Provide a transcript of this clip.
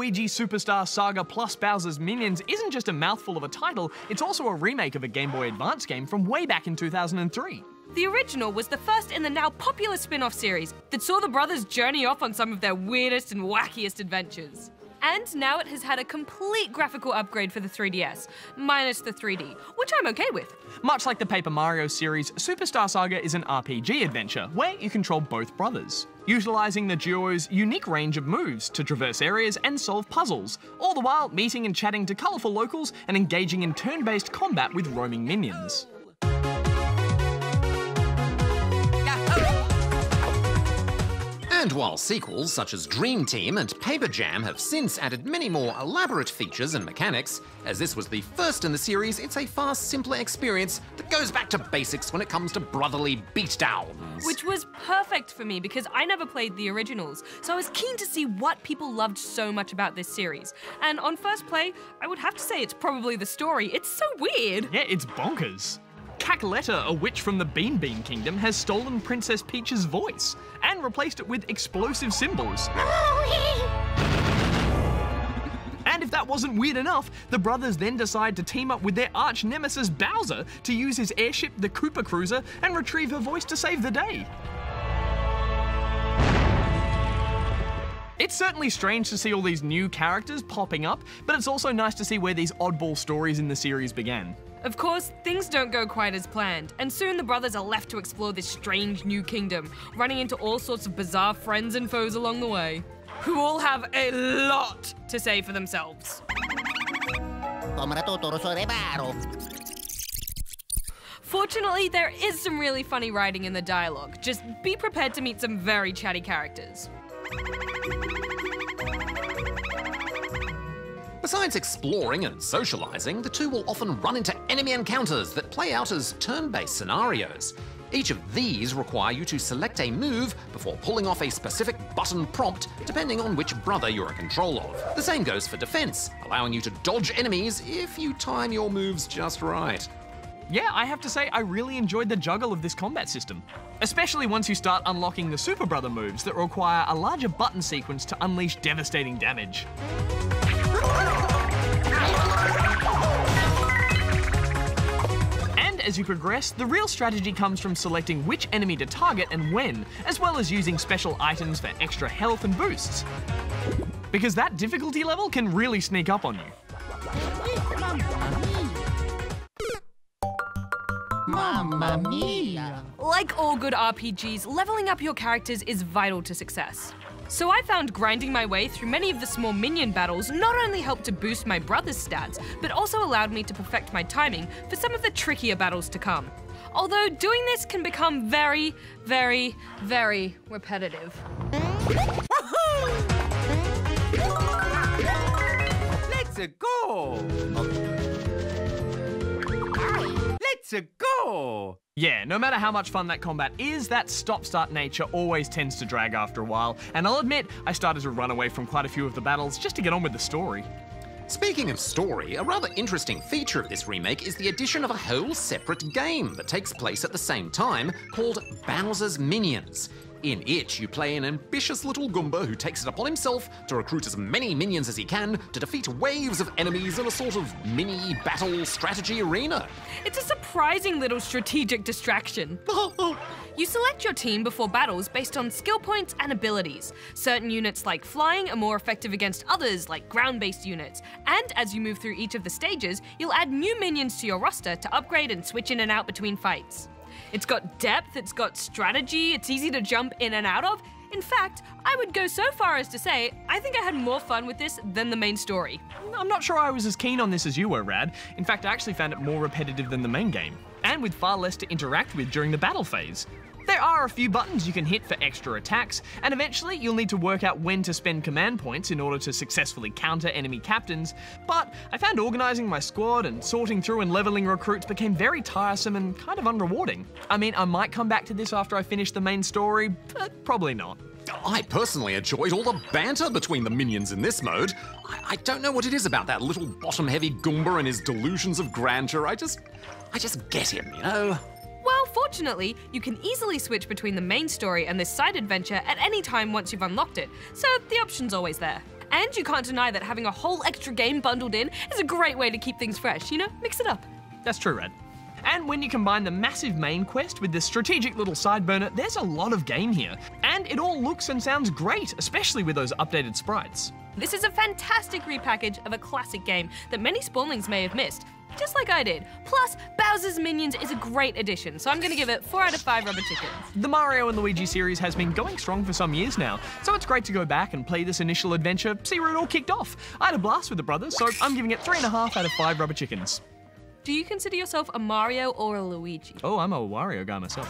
Luigi Superstar Saga plus Bowser's Minions isn't just a mouthful of a title, it's also a remake of a Game Boy Advance game from way back in 2003. The original was the first in the now popular spin-off series that saw the brothers journey off on some of their weirdest and wackiest adventures. And now it has had a complete graphical upgrade for the 3DS, minus the 3D, which I'm okay with. Much like the Paper Mario series, Superstar Saga is an RPG adventure where you control both brothers, utilising the duo's unique range of moves to traverse areas and solve puzzles, all the while meeting and chatting to colourful locals and engaging in turn-based combat with roaming minions. And while sequels such as Dream Team and Paper Jam have since added many more elaborate features and mechanics, as this was the first in the series, it's a far simpler experience that goes back to basics when it comes to brotherly beatdowns. Which was perfect for me because I never played the originals, so I was keen to see what people loved so much about this series. And on first play, I would have to say it's probably the story. It's so weird. Yeah, it's bonkers. Cackletta, a witch from the Bean Bean Kingdom, has stolen Princess Peach's voice and replaced it with explosive cymbals. And if that wasn't weird enough, the brothers then decide to team up with their arch nemesis Bowser to use his airship, the Koopa Cruiser, and retrieve her voice to save the day. It's certainly strange to see all these new characters popping up, but it's also nice to see where these oddball stories in the series began. Of course, things don't go quite as planned, and soon the brothers are left to explore this strange new kingdom, running into all sorts of bizarre friends and foes along the way, who all have a lot to say for themselves. Fortunately, there is some really funny writing in the dialogue. Just be prepared to meet some very chatty characters. Besides exploring and socialising, the two will often run into enemy encounters that play out as turn-based scenarios. Each of these require you to select a move before pulling off a specific button prompt, depending on which brother you're in control of. The same goes for defence, allowing you to dodge enemies if you time your moves just right. Yeah, I have to say I really enjoyed the juggle of this combat system, especially once you start unlocking the Super Brother moves that require a larger button sequence to unleash devastating damage. And as you progress, the real strategy comes from selecting which enemy to target and when, as well as using special items for extra health and boosts. Because that difficulty level can really sneak up on you. Mamma mia! Like all good RPGs, leveling up your characters is vital to success. So I found grinding my way through many of the small minion battles not only helped to boost my brother's stats, but also allowed me to perfect my timing for some of the trickier battles to come. Although doing this can become very, very, very repetitive. Let's go! Let's go! Yeah, no matter how much fun that combat is, that stop-start nature always tends to drag after a while, and I'll admit, I started to run away from quite a few of the battles just to get on with the story. Speaking of story, a rather interesting feature of this remake is the addition of a whole separate game that takes place at the same time, called Bowser's Minions. In it, you play an ambitious little Goomba who takes it upon himself to recruit as many minions as he can to defeat waves of enemies in a sort of mini battle strategy arena. It's a surprising little strategic distraction. You select your team before battles based on skill points and abilities. Certain units like flying are more effective against others like ground-based units, and as you move through each of the stages, you'll add new minions to your roster to upgrade and switch in and out between fights. It's got depth, it's got strategy, it's easy to jump in and out of. In fact, I would go so far as to say, I think I had more fun with this than the main story. I'm not sure I was as keen on this as you were, Rad. In fact, I actually found it more repetitive than the main game, and with far less to interact with during the battle phase. There are a few buttons you can hit for extra attacks, and eventually you'll need to work out when to spend command points in order to successfully counter enemy captains, but I found organising my squad and sorting through and levelling recruits became very tiresome and kind of unrewarding. I mean, I might come back to this after I finish the main story, but probably not. I personally enjoyed all the banter between the minions in this mode. I don't know what it is about that little bottom-heavy Goomba and his delusions of grandeur. I just get him, you know? Well, fortunately, you can easily switch between the main story and this side adventure at any time once you've unlocked it, so the option's always there. And you can't deny that having a whole extra game bundled in is a great way to keep things fresh, you know? Mix it up. That's true, Rad. And when you combine the massive main quest with this strategic little side burner, there's a lot of game here. And it all looks and sounds great, especially with those updated sprites. This is a fantastic repackage of a classic game that many spawnlings may have missed, just like I did. Plus, Bowser's Minions is a great addition, so I'm gonna give it 4 out of 5 rubber chickens. The Mario and Luigi series has been going strong for some years now, so it's great to go back and play this initial adventure, see where it all kicked off. I had a blast with the brothers, so I'm giving it 3.5 out of 5 rubber chickens. Do you consider yourself a Mario or a Luigi? Oh, I'm a Wario guy myself.